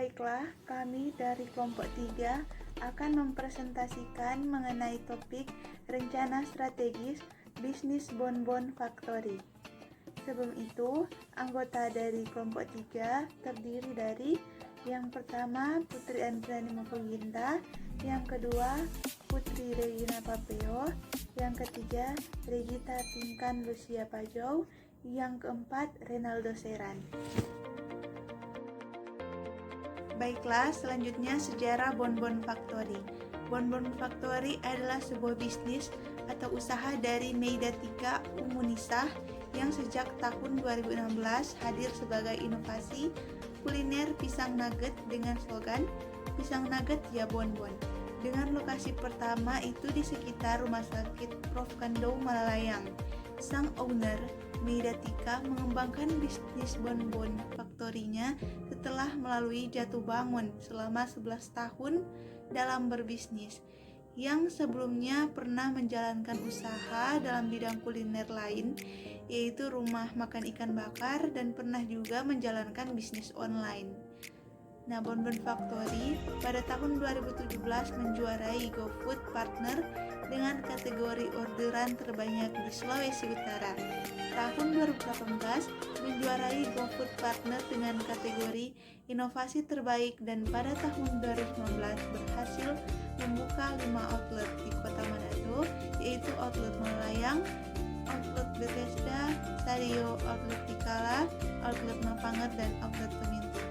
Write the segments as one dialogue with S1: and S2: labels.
S1: Baiklah, kami dari kelompok 3 akan mempresentasikan mengenai topik rencana strategis bisnis Bonbon Factory. Sebelum itu, anggota dari kelompok 3 terdiri dari yang pertama Putri Andrani Mokoginta, yang kedua Putri Regina Papeo, yang ketiga Regita Tingkan Lucia Pajau, yang keempat Renaldo Seran. Baiklah, selanjutnya sejarah Bonbon Factory. Bonbon Factory adalah sebuah bisnis atau usaha dari Meida Tika Umunisa yang sejak tahun 2016 hadir sebagai inovasi kuliner pisang nugget dengan slogan "Pisang nugget ya bonbon". Dengan lokasi pertama itu di sekitar Rumah Sakit Prof. Kando Malalayang. Sang owner, Meida Tika, mengembangkan bisnis Bonbon Factory-nya setelah melalui jatuh bangun selama 11 tahun dalam berbisnis, yang sebelumnya pernah menjalankan usaha dalam bidang kuliner lain, yaitu rumah makan ikan bakar, dan pernah juga menjalankan bisnis online. Nah, Bonbon Factory pada tahun 2017 menjuarai GoFood Partner dengan kategori orderan terbanyak di Sulawesi Utara. Tahun 2018 menjuarai GoFood Partner dengan kategori inovasi terbaik, dan pada tahun 2019 berhasil membuka 5 outlet di Kota Manado, yaitu Outlet Malalayang, Outlet Bethesda, Sario, Outlet Tikala, Outlet Mapanget, dan Outlet Pemintu.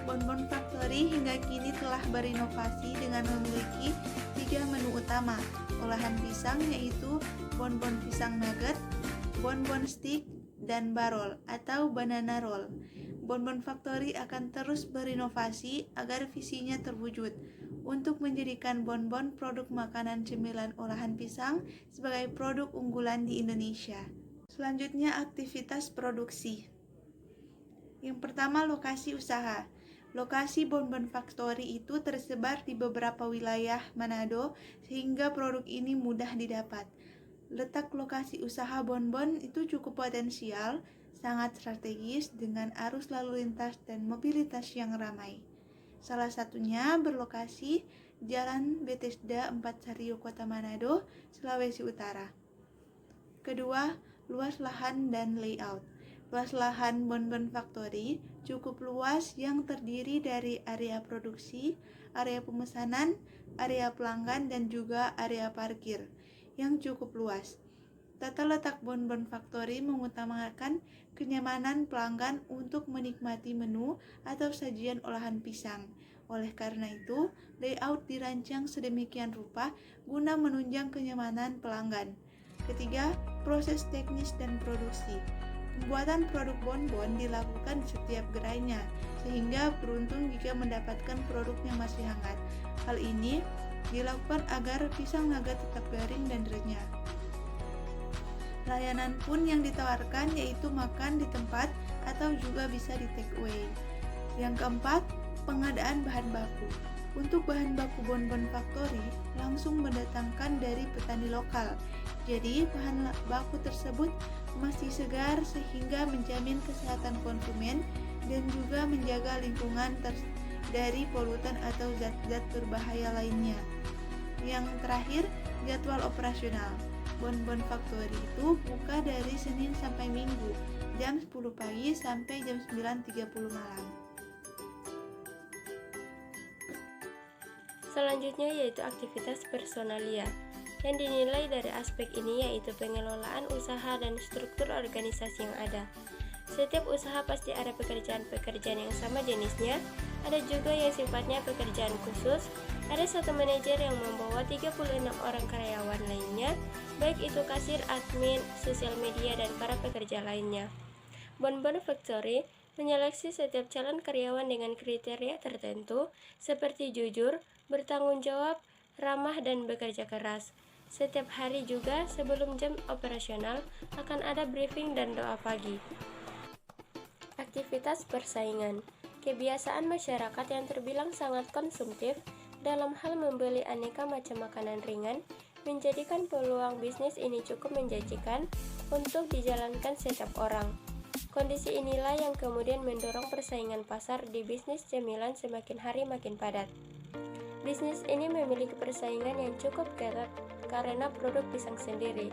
S1: Bonbon Factory hingga kini telah berinovasi dengan memiliki 3 menu utama olahan pisang, yaitu bonbon pisang nugget, bonbon stick, dan barol atau banana roll. Bonbon Factory akan terus berinovasi agar visinya terwujud untuk menjadikan bonbon produk makanan cemilan olahan pisang sebagai produk unggulan di Indonesia. Selanjutnya, aktivitas produksi. Yang pertama, lokasi usaha. Lokasi Bonbon Factory itu tersebar di beberapa wilayah Manado sehingga produk ini mudah didapat. Letak lokasi usaha bonbon itu cukup potensial, sangat strategis dengan arus lalu lintas dan mobilitas yang ramai. Salah satunya berlokasi Jalan Bethesda 4 Sario, Kota Manado, Sulawesi Utara. Kedua, luas lahan dan layout. Luas lahan Bonbon Factory cukup luas yang terdiri dari area produksi, area pemesanan, area pelanggan, dan juga area parkir yang cukup luas. Tata letak Bonbon Factory mengutamakan kenyamanan pelanggan untuk menikmati menu atau sajian olahan pisang. Oleh karena itu, layout dirancang sedemikian rupa guna menunjang kenyamanan pelanggan. Ketiga, proses teknis dan produksi. Pembuatan produk bonbon dilakukan di setiap gerainya, sehingga beruntung jika mendapatkan produk yang masih hangat. Hal ini dilakukan agar pisang nugget tetap garing dan renyah. Layanan pun yang ditawarkan yaitu makan di tempat atau juga bisa di take away. Yang keempat, pengadaan bahan baku. Untuk bahan baku Bonbon Factory langsung mendatangkan dari petani lokal. Jadi bahan baku tersebut masih segar sehingga menjamin kesehatan konsumen dan juga menjaga lingkungan dari polutan atau zat-zat berbahaya lainnya. Yang terakhir, jadwal operasional. Bonbon Factory itu buka dari Senin sampai Minggu, jam 10 pagi sampai jam 9.30 malam.
S2: Selanjutnya yaitu aktivitas personalia. Yang dinilai dari aspek ini yaitu pengelolaan usaha dan struktur organisasi yang ada. Setiap usaha pasti ada pekerjaan-pekerjaan yang sama jenisnya, ada juga yang sifatnya pekerjaan khusus. Ada satu manajer yang membawa 36 orang karyawan lainnya, baik itu kasir, admin, sosial media, dan para pekerja lainnya. Bonbon Factory menyeleksi setiap calon karyawan dengan kriteria tertentu seperti jujur, bertanggung jawab, ramah, dan bekerja keras. Setiap hari juga sebelum jam operasional akan ada briefing dan doa pagi. Aktivitas persaingan. Kebiasaan masyarakat yang terbilang sangat konsumtif dalam hal membeli aneka macam makanan ringan menjadikan peluang bisnis ini cukup menjanjikan untuk dijalankan setiap orang. Kondisi inilah yang kemudian mendorong persaingan pasar di bisnis cemilan semakin hari makin padat. Bisnis ini memiliki persaingan yang cukup ketat karena produk pisang sendiri,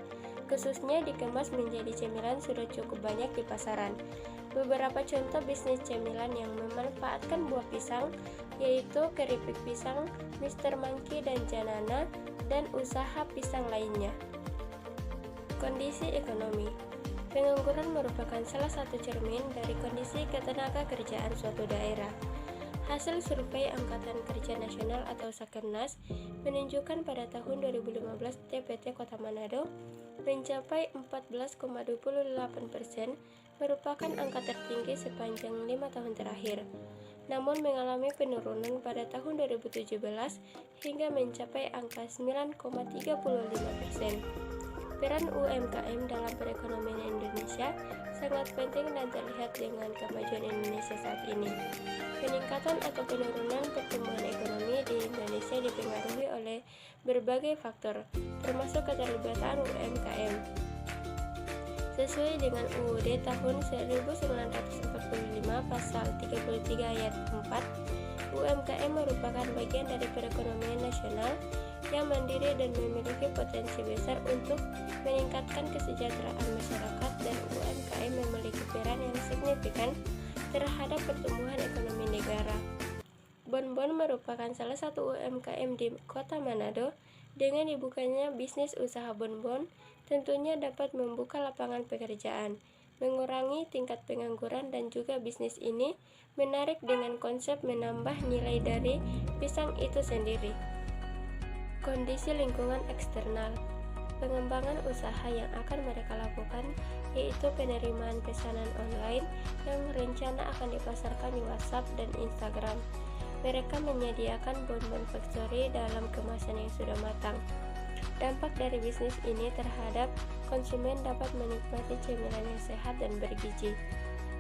S2: khususnya dikemas menjadi cemilan, sudah cukup banyak di pasaran. Beberapa contoh bisnis cemilan yang memanfaatkan buah pisang yaitu keripik pisang, Mr. Monkey dan Janana, dan usaha pisang lainnya. Kondisi ekonomi. Pengangguran merupakan salah satu cermin dari kondisi ketenaga kerjaan suatu daerah. Hasil survei Angkatan Kerja Nasional atau Sakernas menunjukkan pada tahun 2015 TPT Kota Manado mencapai 14,28%, merupakan angka tertinggi sepanjang 5 tahun terakhir. Namun mengalami penurunan pada tahun 2017 hingga mencapai angka 9,35%. Peran UMKM dalam perekonomian Indonesia sangat penting dan terlihat dengan kemajuan Indonesia saat ini. Peningkatan atau penurunan pertumbuhan ekonomi di Indonesia dipengaruhi oleh berbagai faktor, termasuk keterlibatan UMKM. Sesuai dengan UUD tahun 1945 pasal 33 ayat 4, UMKM merupakan bagian dari perekonomian nasional yang mandiri dan memiliki potensi besar untuk meningkatkan kesejahteraan masyarakat, dan UMKM memiliki peran yang signifikan terhadap pertumbuhan ekonomi negara. Bonbon merupakan salah satu UMKM di Kota Manado. Dengan dibukanya bisnis usaha bonbon, tentunya dapat membuka lapangan pekerjaan, mengurangi tingkat pengangguran, dan juga bisnis ini menarik dengan konsep menambah nilai dari pisang itu sendiri. Kondisi lingkungan eksternal. Pengembangan usaha yang akan mereka lakukan yaitu penerimaan pesanan online yang rencana akan dipasarkan di WhatsApp dan Instagram. Mereka menyediakan bonbon factory dalam kemasan yang sudah matang. Dampak dari bisnis ini terhadap konsumen dapat menikmati cemilan yang sehat dan bergizi.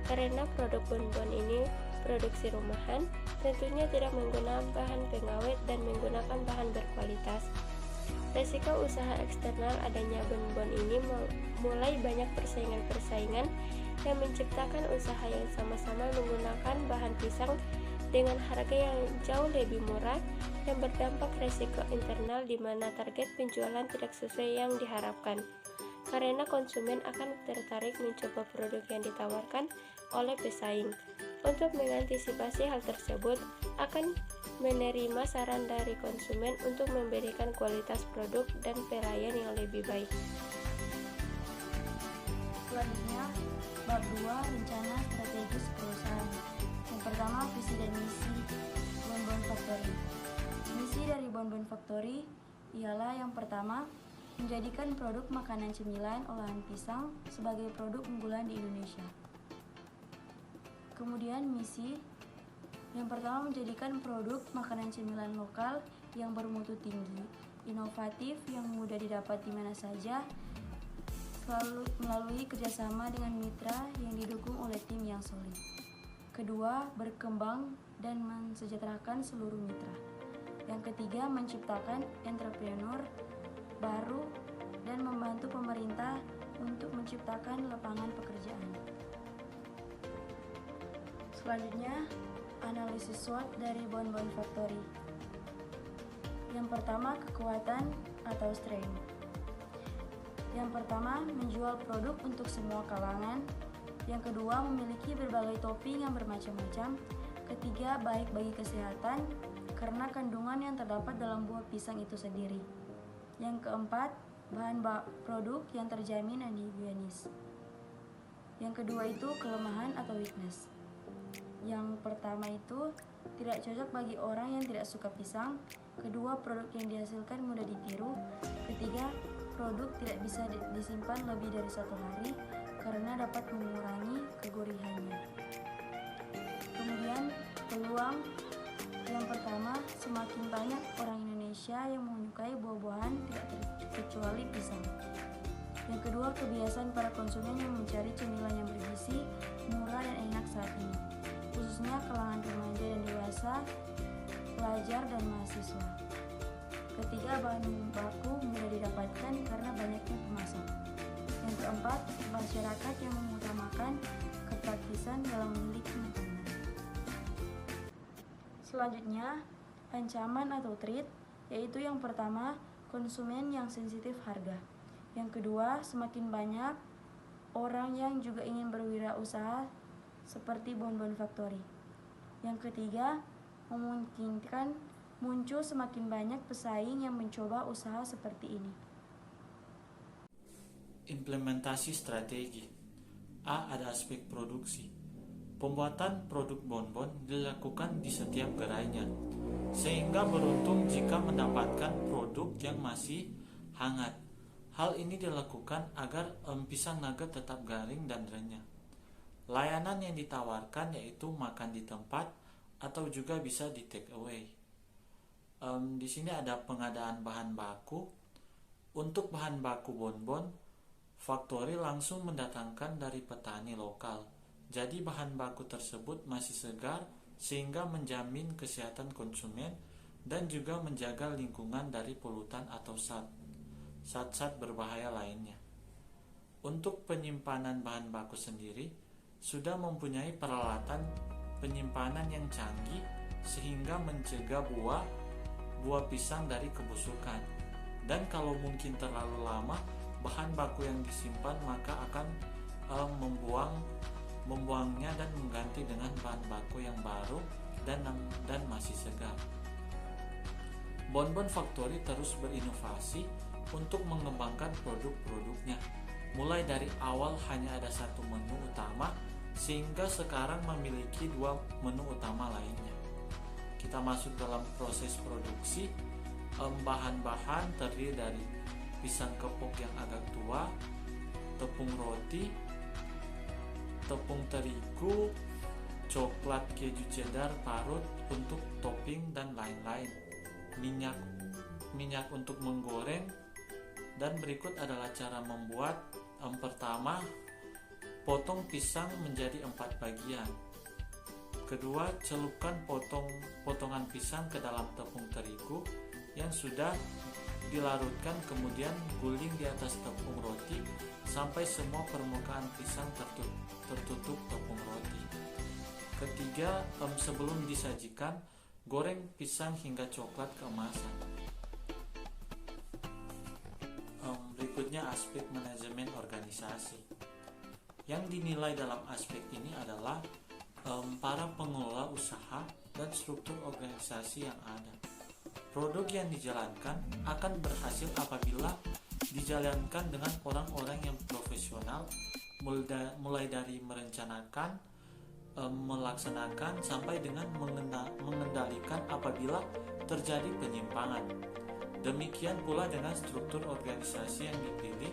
S2: Karena produk bonbon ini produksi rumahan, tentunya tidak menggunakan bahan pengawet dan menggunakan bahan berkualitas. Resiko usaha eksternal adanya bonbon ini mulai banyak persaingan-persaingan yang menciptakan usaha yang sama-sama menggunakan bahan pisang dengan harga yang jauh lebih murah, dan berdampak resiko internal di mana target penjualan tidak sesuai yang diharapkan. Karena konsumen akan tertarik mencoba produk yang ditawarkan oleh pesaing. Untuk mengantisipasi hal tersebut, akan menerima saran dari konsumen untuk memberikan kualitas produk dan pelayan yang lebih baik.
S3: Selanjutnya, bab 2, rencana strategis perusahaan. Yang pertama, visi dan misi Bonbon Factory. Misi dari Bonbon Factory ialah yang pertama, menjadikan produk makanan cemilan olahan pisang sebagai produk unggulan di Indonesia. Kemudian misi yang pertama, menjadikan produk makanan cemilan lokal yang bermutu tinggi, inovatif, yang mudah didapat di mana saja, selalu melalui kerjasama dengan mitra yang didukung oleh tim yang solid. Kedua, berkembang dan mensejahterakan seluruh mitra. Yang ketiga, menciptakan entrepreneur baru dan membantu pemerintah untuk menciptakan lapangan pekerjaan. Selanjutnya, analisis SWOT dari Bonbon Factory. Yang pertama, kekuatan atau strength. Yang pertama, menjual produk untuk semua kalangan. Yang kedua, memiliki berbagai topping yang bermacam-macam. Ketiga, baik bagi kesehatan karena kandungan yang terdapat dalam buah pisang itu sendiri. Yang keempat, bahan produk yang terjamin dan higienis. Yang kedua itu kelemahan atau weakness. Yang pertama itu tidak cocok bagi orang yang tidak suka pisang. Kedua, produk yang dihasilkan mudah ditiru. Ketiga, produk tidak bisa disimpan lebih dari 1 hari karena dapat mengurangi kegurihannya. Kemudian, peluang. Yang pertama, semakin banyak orang Indonesia yang menyukai buah-buahan tidak terkecuali pisang. Yang kedua, kebiasaan para konsumen yang mencari cemilan yang bergizi, murah dan enak saat ini, khususnya kalangan remaja dan dewasa, pelajar dan mahasiswa. Ketiga, bahan baku mudah didapatkan karena banyaknya pemasok. Yang keempat, masyarakat yang mengutamakan kepraktisan dalam memiliki makanan. Selanjutnya, ancaman atau threat, yaitu yang pertama, konsumen yang sensitif harga. Yang kedua, semakin banyak orang yang juga ingin berwirausaha seperti Bonbon Factory. Yang ketiga, memungkinkan muncul semakin banyak pesaing yang mencoba usaha seperti ini.
S4: Implementasi strategi. A. Ada aspek produksi. Pembuatan produk bonbon dilakukan di setiap gerainya, sehingga beruntung jika mendapatkan produk yang masih hangat. Hal ini dilakukan agar pisang nugget tetap garing dan renyah. Layanan yang ditawarkan yaitu makan di tempat atau juga bisa di take away. Di sini ada pengadaan bahan baku. Untuk bahan baku bonbon, Factory langsung mendatangkan dari petani lokal. Jadi bahan baku tersebut masih segar sehingga menjamin kesehatan konsumen dan juga menjaga lingkungan dari polutan atau zat-zat berbahaya lainnya. Untuk penyimpanan bahan baku sendiri sudah mempunyai peralatan penyimpanan yang canggih sehingga mencegah buah pisang dari kebusukan. Dan kalau mungkin terlalu lama bahan baku yang disimpan, maka akan membuangnya dan mengganti dengan bahan baku yang baru dan masih segar. Bonbon Factory terus berinovasi untuk mengembangkan produk-produknya. Mulai dari awal hanya ada satu menu utama, sehingga sekarang memiliki 2 menu utama lainnya. Kita masuk dalam proses produksi. Bahan-bahan terdiri dari pisang kepok yang agak tua, tepung roti, tepung terigu, coklat keju cheddar parut untuk topping dan lain-lain, minyak untuk menggoreng. Dan berikut adalah cara membuat. Pertama, potong pisang menjadi 4 bagian. Kedua, celupkan potongan pisang ke dalam tepung terigu yang sudah dilarutkan, kemudian guling di atas tepung roti sampai semua permukaan pisang tertutup tepung roti. Ketiga, sebelum disajikan, goreng pisang hingga coklat keemasan. Berikutnya aspek manajemen organisasi. Yang dinilai dalam aspek ini adalah para pengelola usaha dan struktur organisasi yang ada. Produk yang dijalankan akan berhasil apabila dijalankan dengan orang-orang yang profesional, mulai dari merencanakan, melaksanakan, sampai dengan mengendalikan apabila terjadi penyimpangan. Demikian pula dengan struktur organisasi yang dipilih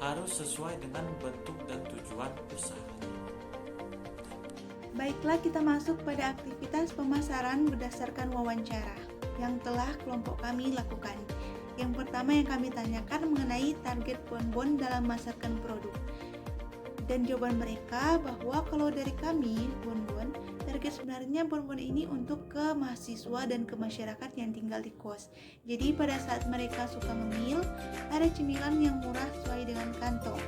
S4: harus sesuai dengan bentuk dan tujuan usahanya.
S1: Baiklah, kita masuk pada aktivitas pemasaran berdasarkan wawancara yang telah kelompok kami lakukan. Yang pertama yang kami tanyakan mengenai target bonbon dalam memasarkan produk. Dan jawaban mereka bahwa kalau dari kami, bonbon, target sebenarnya bonbon ini untuk ke mahasiswa dan ke masyarakat yang tinggal di kos. Jadi pada saat mereka suka memil, ada cemilan yang murah sesuai dengan kantong.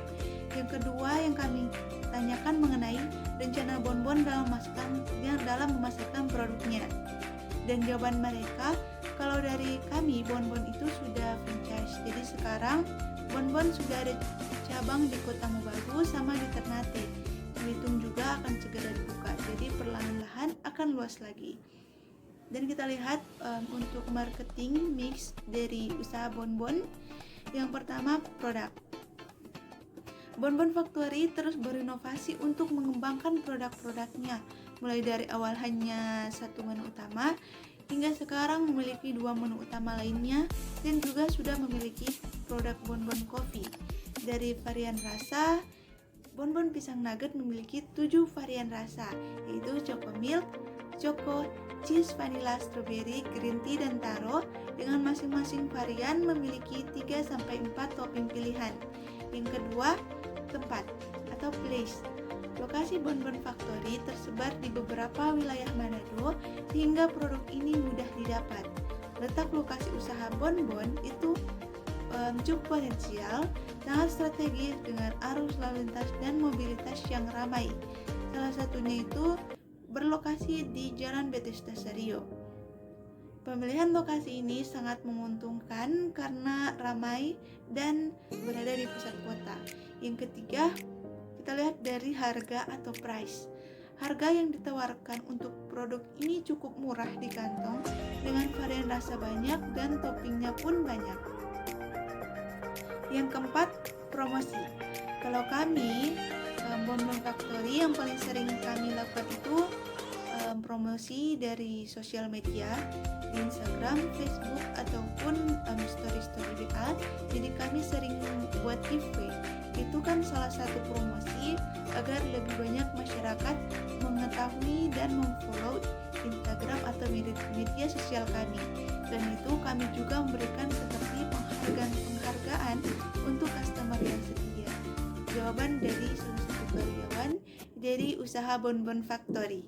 S1: Yang kedua yang kami tanyakan mengenai rencana bonbon dalam memasarkan produknya. Dan jawaban mereka, kalau dari kami bonbon itu sudah franchise. Jadi sekarang bonbon sudah ada cabang di Kota Mobagu sama di Ternate. Belitung juga akan segera dibuka. Jadi perlahan-lahan akan luas lagi. Dan kita lihat untuk marketing mix dari usaha bonbon. Yang pertama, produk. Bonbon Factory terus berinovasi untuk mengembangkan produk-produknya, mulai dari awal hanya satu menu utama hingga sekarang memiliki 2 menu utama lainnya, dan juga sudah memiliki produk bonbon coffee. Dari varian rasa, bonbon pisang nugget memiliki 7 varian rasa, yaitu choco milk, choco, cheese, vanilla, strawberry, green tea, dan taro, dengan masing-masing varian memiliki 3-4 topping pilihan. Yang kedua, tempat atau place. Lokasi Bonbon Factory tersebar di beberapa wilayah Manado sehingga produk ini mudah didapat. Letak lokasi usaha bonbon itu cukup potensial, sangat strategis dengan arus lalu lintas dan mobilitas yang ramai. Salah satunya itu berlokasi di Jalan Bethesda Serio. Pemilihan lokasi ini sangat menguntungkan karena ramai dan berada di pusat kota. Yang ketiga, kita lihat dari harga atau price. Harga yang ditawarkan untuk produk ini cukup murah di kantong dengan varian rasa banyak dan toppingnya pun banyak. Yang keempat, promosi. Kalau kami, Bonbon Factory, yang paling sering kami lakukan itu promosi dari sosial media, di Instagram, Facebook, ataupun story-story WA. Jadi kami sering buat giveaway. Itu kan salah satu promosi agar lebih banyak masyarakat mengetahui dan memfollow Instagram atau media sosial kami. Dan itu kami juga memberikan seperti penghargaan untuk customer yang setia. Jawaban dari salah satu karyawan dari usaha Bonbon Factory.